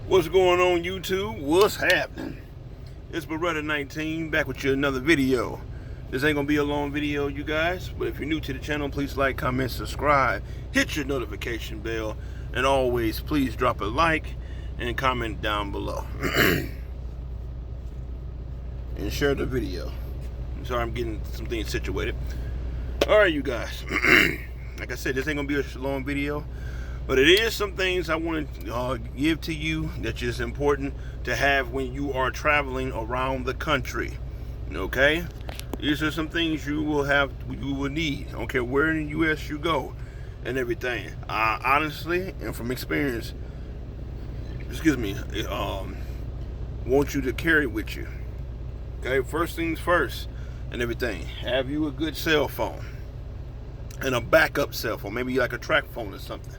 What's going on, YouTube? What's happening? It's Beretta19 back with you another video. This ain't gonna be a long video, you guys, but if you're new to the channel, please like, comment, subscribe, hit your notification bell, and always please drop a like and comment down below. And share the video. I'm sorry, I'm getting some things situated. Alright, you guys. Like I said, this ain't gonna be a long video, but it is some things I want to give to you that is important to have when you are traveling around the country. Okay? These are some things you will need. I don't care where in the U.S. you go and everything. I honestly, and from experience, want you to carry with you. Okay? First things first and everything. Have you a good cell phone and a backup cell phone, maybe like a track phone or something.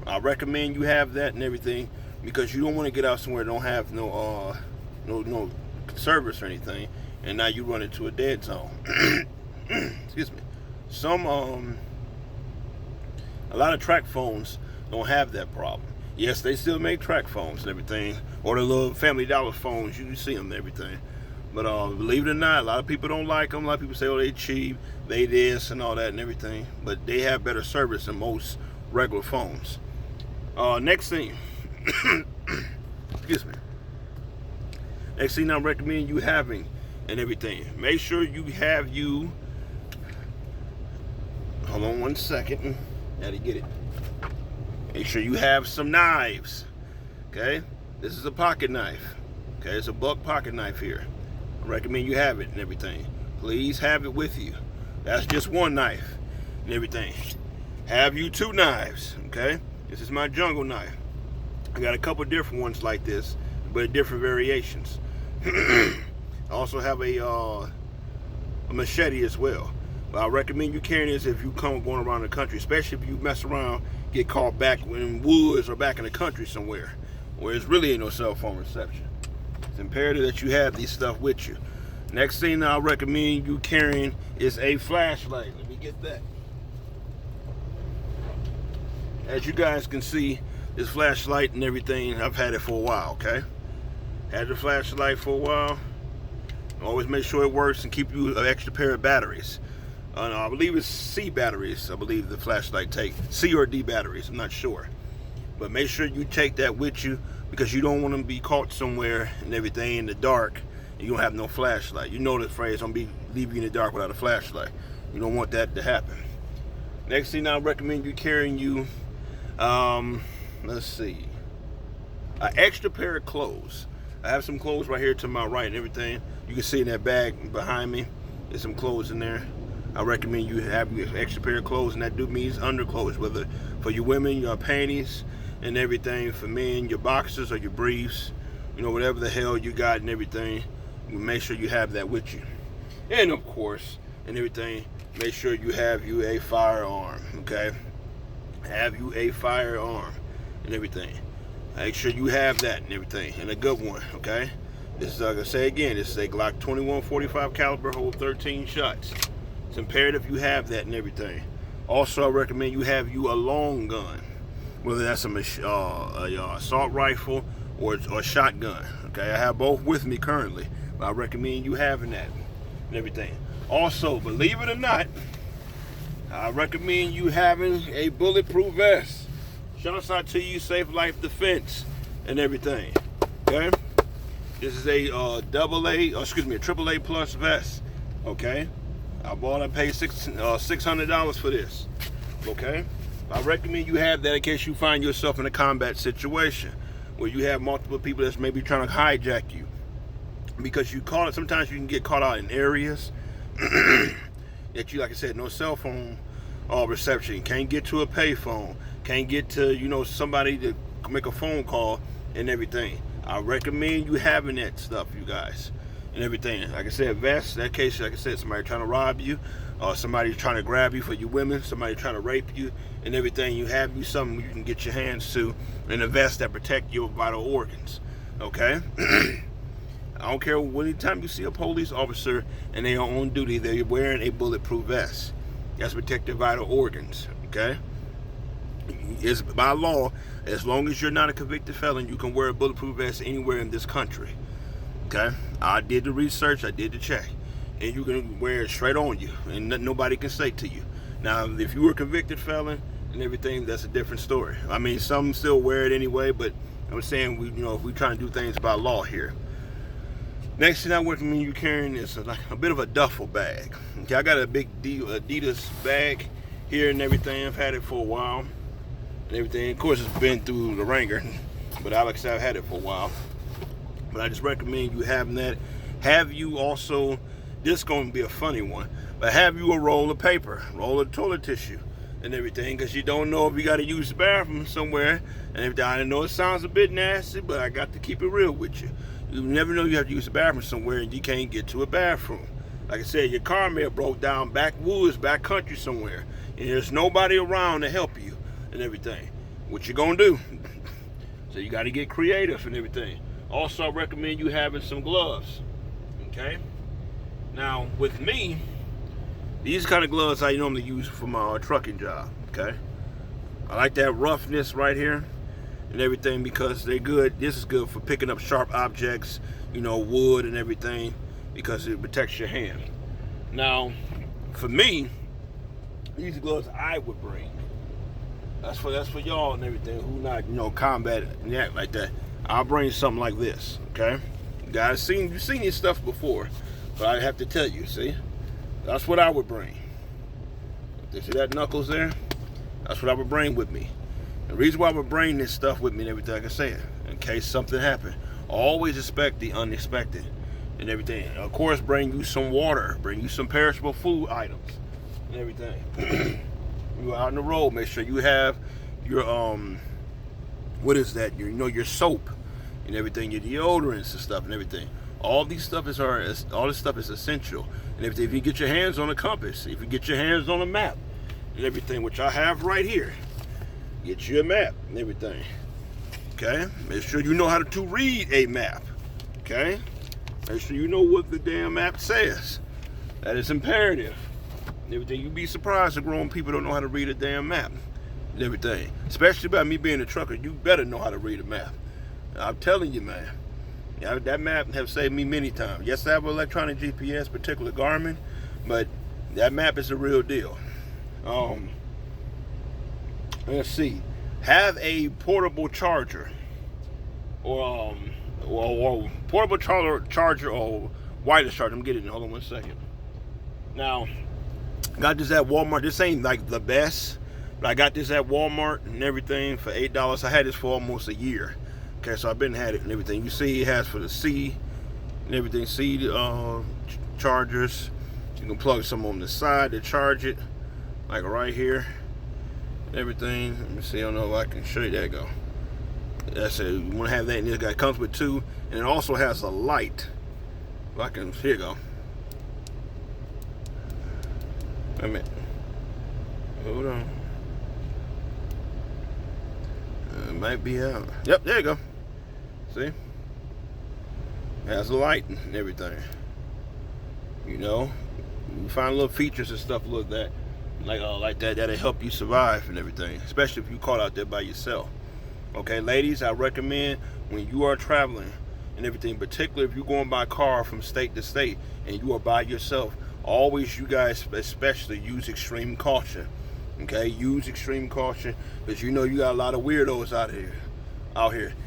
I recommend you have that and everything, because you don't want to get out somewhere that don't have no service or anything, and now you run into a dead zone. Excuse me. A lot of track phones don't have that problem. Yes, they still make track phones and everything, or the little Family Dollar phones, you see them and everything. But believe it or not, a lot of people don't like them. A lot of people say, oh, they cheap, they this and all that and everything. But they have better service than most regular phones. Next thing, excuse me. Next thing I recommend you having and everything. Make sure you have hold on one second. How to get it. Make sure you have some knives. Okay? This is a pocket knife. Okay, it's a buck pocket knife here. I recommend you have it and everything. Please have it with you. That's just one knife and everything. Have you two knives, okay? This is my jungle knife. I got a couple different ones like this, but different variations. I also have a machete as well. But I recommend you carrying this if you come going around the country, especially if you mess around, get caught back in woods or back in the country somewhere where it's really ain't no cell phone reception. It's imperative that you have these stuff with you. Next thing I recommend you carrying is a flashlight. Let me get that. As you guys can see, this flashlight and everything, I've had it for a while, okay? Had the flashlight for a while. Always make sure it works and keep you an extra pair of batteries. I believe it's C batteries. I believe the flashlight take C or D batteries. I'm not sure. But make sure you take that with you, because you don't want to be caught somewhere and everything in the dark and you don't have no flashlight. You know the phrase, don't be leave you in the dark without a flashlight. You don't want that to happen. Next thing I recommend you carrying let's see, an extra pair of clothes. I have some clothes right here to my right and everything. You can see in that bag behind me, there's some clothes in there. I recommend you have an extra pair of clothes, and that means underclothes, whether for you women, your panties and everything, for men, your boxers or your briefs, whatever the hell you got and everything. Make sure you have that with you. And of course, and everything, make sure you have you a firearm, okay? Have you a firearm and everything. Make sure you have that and everything, and a good one, okay? This is, like I say again, this is a Glock 21 45 caliber, hold 13 shots. It's imperative you have that and everything. Also, I recommend you have you a long gun, whether that's a assault rifle or a shotgun, okay? I have both with me currently, but I recommend you having that and everything. Also, believe it or not, I recommend you having a bulletproof vest. Shouts out to you, Safe Life Defense and everything. Okay? This is a AAA plus vest. Okay? I paid $600 for this. Okay? I recommend you have that in case you find yourself in a combat situation where you have multiple people that's maybe trying to hijack you. Because sometimes you can get caught out in areas that you, like I said, no cell phone reception, can't get to a payphone, can't get to somebody to make a phone call and everything. I recommend you having that stuff, you guys, and everything. Like I said, vest, that case, like I said, somebody trying to rob you, somebody trying to grab you, for you women, somebody trying to rape you and everything. You have something you can get your hands to, and a vest that protect your vital organs, okay? I don't care, anytime you see a police officer and they are on duty, they're wearing a bulletproof vest. That's protect their vital organs, okay? It's by law, as long as you're not a convicted felon, you can wear a bulletproof vest anywhere in this country. Okay, I did the research, I did the check, and you can wear it straight on you, and nobody can say to you. Now, if you were a convicted felon and everything, that's a different story. I mean, some still wear it anyway, but I'm saying if we trying to do things by law here. Next thing I recommend you carrying is like a bit of a duffel bag. Okay, I got a big Adidas bag here and everything. I've had it for a while and everything. Of course, it's been through the ringer, but like I said, I've had it for a while. But I just recommend you having that. Have you also, this is going to be a funny one, but have you a roll of paper, roll of toilet tissue and everything, because you don't know if you got to use the bathroom somewhere and everything. I know it sounds a bit nasty, but I got to keep it real with you. You never know you have to use the bathroom somewhere and you can't get to a bathroom. Like I said, your car may have broke down backwoods, back country somewhere, and there's nobody around to help you and everything. What you gonna do? So you got to get creative and everything. Also, I recommend you having some gloves. Okay. Now, with me, these kind of gloves I normally use for my trucking job. Okay. I like that roughness right here and everything because they're good. This is good for picking up sharp objects, wood and everything, because it protects your hand. Now, for me, these gloves I would bring. That's for y'all and everything who not combat and act like that. I'll bring something like this. Okay, you guys you've seen this stuff before, but I have to tell you. See, that's what I would bring. See that knuckles there? That's what I would bring with me. The reason why I would bring this stuff with me and everything, like I said, in case something happened. Always expect the unexpected and everything. Of course, bring you some water, bring you some perishable food items and everything. You're out on the road, make sure you have your what is that? Your soap and everything, your deodorants and stuff and everything. All this stuff is essential. And if you get your hands on a compass, if you get your hands on a map and everything, which I have right here, get you a map and everything. Okay, make sure you know how to read a map. Okay, make sure you know what the damn map says. That is imperative. And everything, you'd be surprised if grown people don't know how to read a damn map and everything. Especially by me being a trucker, you better know how to read a map. I'm telling you, man. That map have saved me many times. Yes, I have an electronic GPS, particular Garmin, but that map is the real deal. Let's see. Have a portable charger, or portable charger or wireless charger. I'm getting it. Hold on 1 second. Now, got this at Walmart. This ain't like the best, but I got this at Walmart and everything for $8. I had this for almost a year. Okay, so I've been had it and everything. You see, it has for the C and everything. C chargers. You can plug some on the side to charge it, like right here. Everything. Let me see. I don't know if I can show you. There you go. That's it. You want to have that. And this guy comes with two, and it also has a light. If I can. Here you go. Wait a minute. Hold on. It might be out. Yep. There you go. See? It has a light and everything. You find little features and stuff like that. Like that, that'll help you survive and everything, especially if you caught out there by yourself. Okay, ladies, I recommend when you are traveling and everything, particularly if you're going by car from state to state and you are by yourself, always, you guys especially, use extreme caution. Okay, use extreme caution, because you got a lot of weirdos out here.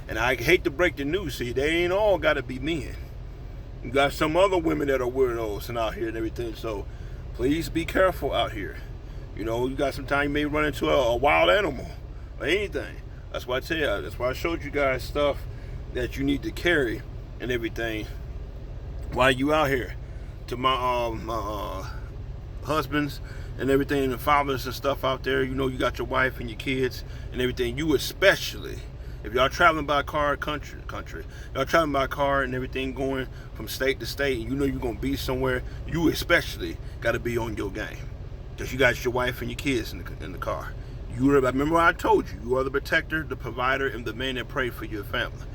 And I hate to break the news, see, they ain't all got to be men. You got some other women that are weirdos and out here and everything. So please be careful out here. You got some time you may run into a wild animal or anything. That's why I tell you. That's why I showed you guys stuff that you need to carry and everything while you out here. To my husbands and everything, and the fathers and stuff out there, you got your wife and your kids and everything. You especially, if y'all traveling by car, y'all traveling by car and everything, going from state to state, and you're gonna be somewhere, you especially got to be on your game. Because you got your wife and your kids in the car. Remember what I told you. You are the protector, the provider, and the man that prayed for your family.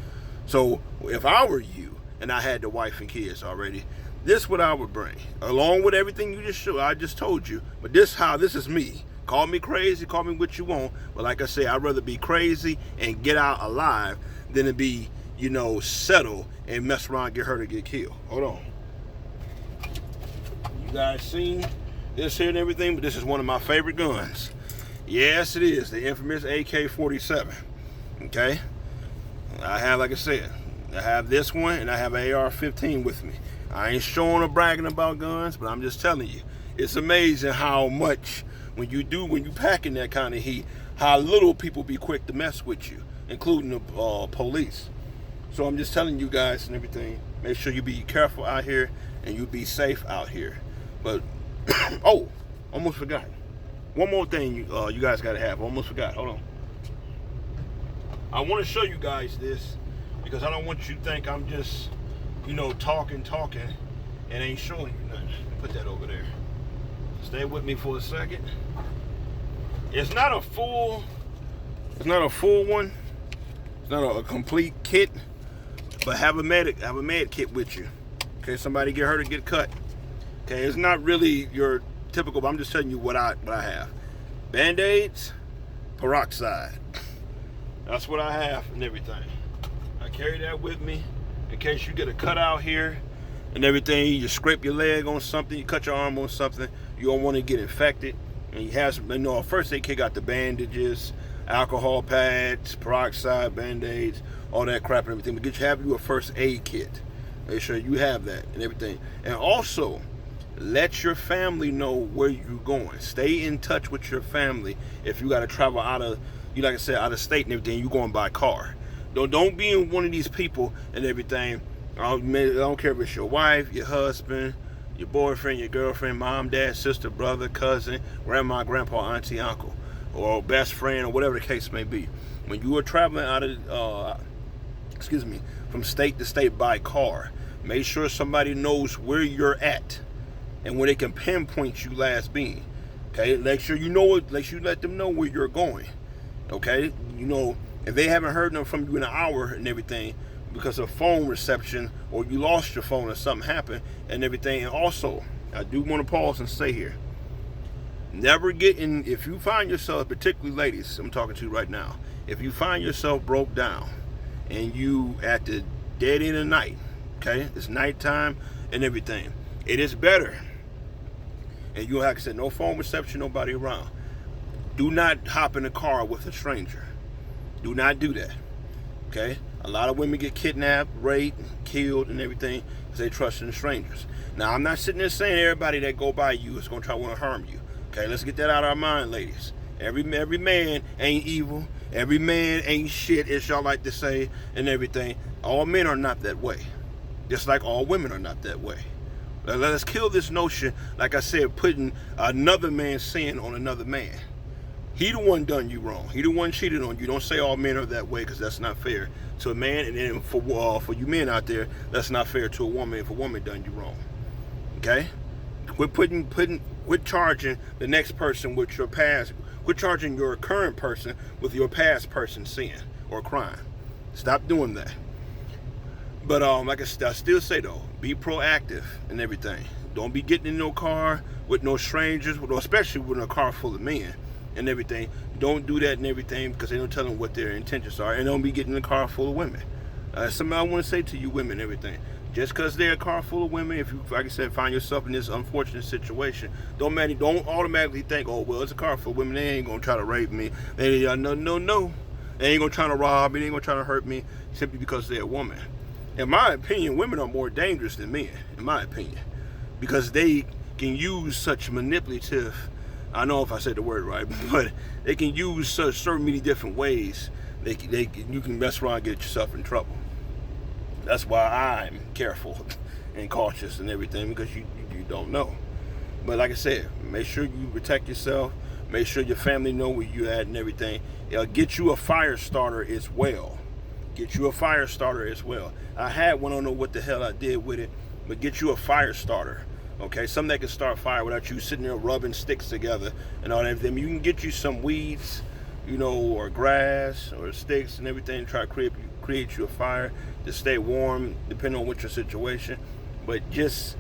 So if I were you and I had the wife and kids already, this is what I would bring, along with everything I just told you. But this is me. Call me crazy, call me what you want, but like I said, I'd rather be crazy and get out alive than to be, settle and mess around, get hurt, or get killed. Hold on. You guys seen this here and everything, but this is one of my favorite guns. Yes, it is, the infamous AK-47, okay? I have, like I said, I have this one, and I have an AR-15 with me. I ain't showing or bragging about guns, but I'm just telling you, it's amazing how much, when you packing that kind of heat, how little people be quick to mess with you, including the police. So I'm just telling you guys and everything, make sure you be careful out here, and you be safe out here. But, oh, almost forgot. One more thing you guys gotta have, almost forgot, hold on. I wanna show you guys this, because I don't want you to think I'm just, talking, and ain't showing you nothing. Put that over there. Stay with me for a second. It's not a full one. It's not a complete kit, but have a med kit with you. Okay, somebody get hurt or get cut. Okay, it's not really your typical, but I'm just telling you what I have. Band-Aids, peroxide. That's what I have and everything. I carry that with me in case you get a cut out here and everything. You scrape your leg on something, you cut your arm on something, you don't want to get infected. And you have some, first aid kit got the bandages, alcohol pads, peroxide, Band-Aids, all that crap and everything. But have you a first aid kit. Make sure you have that and everything. And also, let your family know where you're going. Stay in touch with your family if you got to travel out of, like I said, out of state and everything. You're going by car. Don't be in one of these people and everything. I don't care if it's your wife, your husband, your boyfriend, your girlfriend, mom, dad, sister, brother, cousin, grandma, grandpa, auntie, uncle, or best friend, or whatever the case may be. When you are traveling out of, from state to state by car, make sure somebody knows where you're at and where they can pinpoint you last being. Okay, make sure you know it. Make sure you let them know where you're going. Okay, if they haven't heard them from you in an hour and everything because of phone reception, or you lost your phone or something happened and everything. And also, I do want to pause and say here, never get in, if you find yourself, particularly ladies, I'm talking to you right now, if you find yourself broke down and you at the dead end of night, okay, it's nighttime and everything, it is better, and you, like I said, no phone reception, nobody around, do not hop in a car with a stranger. Do not do that. Okay? A lot of women get kidnapped, raped, killed, and everything because they trust in strangers. Now, I'm not sitting there saying everybody that go by you is going to try to want to harm you. Okay? Let's get that out of our mind, ladies. Every man ain't evil. Every man ain't shit, as y'all like to say, and everything. All men are not that way. Just like all women are not that way. Let's kill this notion, like I said, putting another man's sin on another man. He the one done you wrong. He the one cheated on you. Don't say all men are that way, because that's not fair to a man. And then for you men out there, that's not fair to a woman if a woman done you wrong. Okay? Quit charging the next person with your past. Quit charging your current person with your past person's sin or crime. Stop doing that. But like I still say though, be proactive and everything. Don't be getting in no car with no strangers, especially with a car full of men and everything. Don't do that and everything, because they don't tell them what their intentions are. And don't be getting in a car full of women. Something I want to say to you women and everything. Just because they're a car full of women, if you, like I said, find yourself in this unfortunate situation, don't automatically think, oh, well, it's a car full of women, they ain't going to try to rape me. No. They ain't going to try to rob me. They ain't going to try to hurt me simply because they're a woman. In my opinion, women are more dangerous than men, in my opinion, because they can use such manipulative, I don't know if I said the word right, but they can use so many different ways. You can mess around and get yourself in trouble. That's why I'm careful and cautious and everything, because you don't know. But like I said, make sure you protect yourself. Make sure your family know where you at and everything. Get you a fire starter as well. Get you a fire starter as well. I had one, I don't know what the hell I did with it, but get you a fire starter. Okay, something that can start fire without you sitting there rubbing sticks together and all that. Everything. You can get you some weeds, or grass or sticks and everything to try to create you a fire to stay warm, depending on what your situation. But just,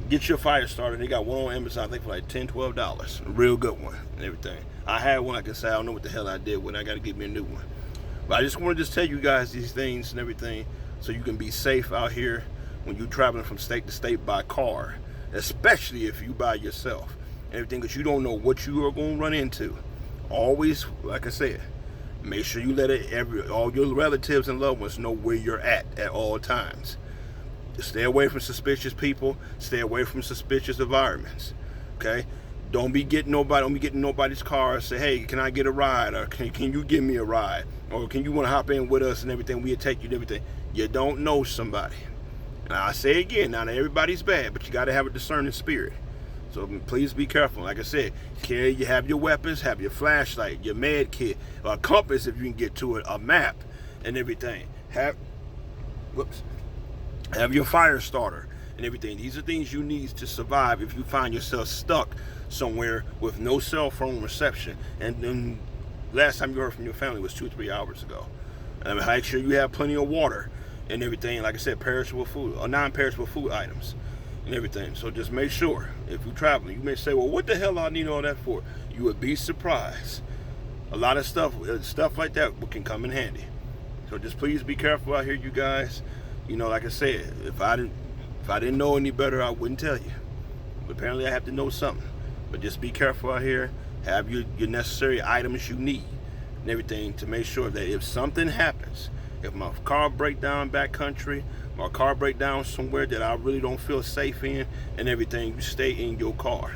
Get your fire starter. They got one on Amazon, I think, for like $10-12. A real good one and everything. I had one, like I said, I don't know what the hell I did with it. I got to get me a new one. But I just want to tell you guys these things and everything so you can be safe out here when you're traveling from state to state by car, especially if you by yourself and everything, because you don't know what you are going to run into. Always, like I said, make sure you let all your relatives and loved ones know where you're at all times. Stay away from suspicious people. Stay away from suspicious environments. Okay? Don't be getting nobody's car and say, hey, can I get a ride? Or can you give me a ride? Or can you want to hop in with us and everything? We'll take you and everything. You don't know somebody. And I say again, not everybody's bad, but you got to have a discerning spirit. So please be careful. Like I said, you have your weapons, have your flashlight, your med kit, a compass if you can get to it, a map and everything. Have your fire starter and everything. These are things you need to survive if you find yourself stuck somewhere with no cell phone reception. And then last time you heard from your family was 2 or 3 hours ago. And make sure you have plenty of water and everything. Like I said, perishable food or non-perishable food items and everything. So just make sure if you're traveling. You may say, well, what the hell I need all that for? You would be surprised. A lot of stuff like that can come in handy. So just please be careful out here, you guys. You know, like I said, if I didn't know any better, I wouldn't tell you. But apparently I have to know something. But just be careful out here. Have your necessary items you need and everything to make sure that if something happens, if my car break down backcountry, my car break down somewhere that I really don't feel safe in and everything, you stay in your car.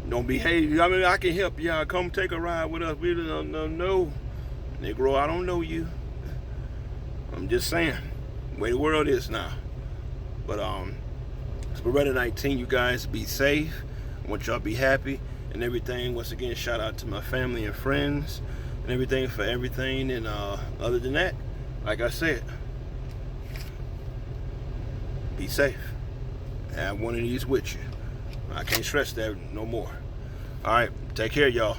Don't be, hey, I mean, I can help you. Come take a ride with us. We don't know. Negro, I don't know you. I'm just saying. The way the world is now. But it's Beretta 19, you guys. Be safe. I want y'all to be happy and everything. Once again, shout out to my family and friends and everything for everything. And other than that, like I said, be safe. Have one of these with you. I can't stress that no more. All right, take care, y'all.